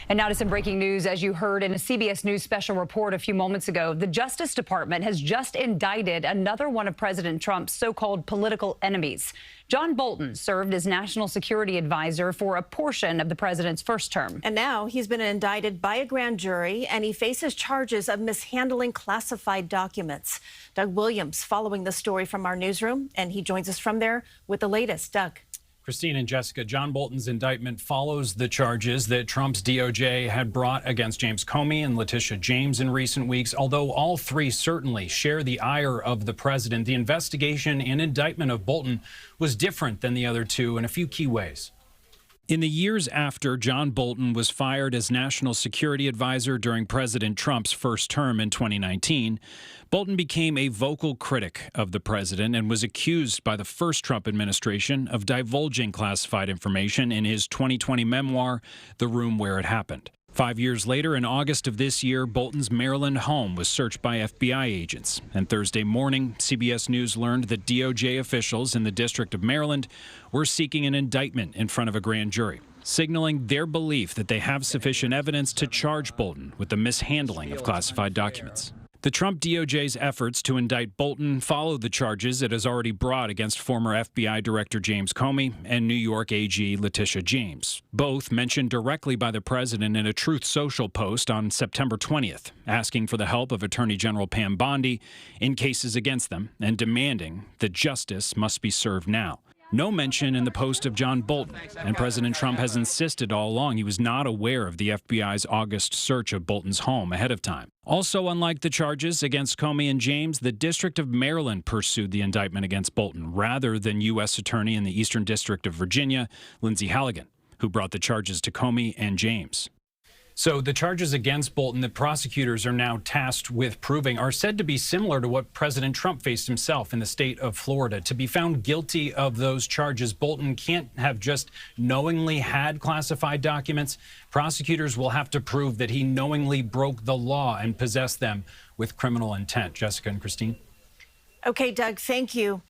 And now to some breaking news. As you heard in a CBS News special report a few moments ago, the Justice Department has just indicted another one of President Trump's so-called political enemies. John Bolton served as national security advisor for a portion of the president's first term. And now he's been indicted by a grand jury, and he faces charges of mishandling classified documents. Doug Williams following the story from our newsroom, and he joins us from there with the latest. Doug. Christine and Jessica, John Bolton's indictment follows the charges that Trump's DOJ had brought against James Comey and Letitia James in recent weeks. Although all three certainly share the ire of the president, the investigation and indictment of Bolton was different than the other two in a few key ways. In the years after John Bolton was fired as national security advisor during President Trump's first term in 2019, Bolton became a vocal critic of the president and was accused by the first Trump administration of divulging classified information in his 2020 memoir, The Room Where It Happened. 5 years later, in August of this year, Bolton's Maryland home was searched by FBI agents. And Thursday morning, CBS News learned that DOJ officials in the District of Maryland were seeking an indictment in front of a grand jury, signaling their belief that they have sufficient evidence to charge Bolton with the mishandling of classified documents. The Trump DOJ's efforts to indict Bolton follow the charges it has already brought against former FBI Director James Comey and New York AG Letitia James, both mentioned directly by the president in a Truth Social post on September 20th, asking for the help of Attorney General Pam Bondi in cases against them and demanding that justice must be served now. No mention in the post of John Bolton, and President Trump has insisted all along he was not aware of the FBI's August search of Bolton's home ahead of time. Also, unlike the charges against Comey and James, the District of Maryland pursued the indictment against Bolton rather than U.S. Attorney in the Eastern District of Virginia, Lindsey Halligan, who brought the charges to Comey and James. So the charges against Bolton that prosecutors are now tasked with proving are said to be similar to what President Trump faced himself in the state of Florida. To be found guilty of those charges, Bolton can't have just knowingly had classified documents. Prosecutors will have to prove that he knowingly broke the law and possessed them with criminal intent. Jessica and Christine. Okay, Doug, thank you.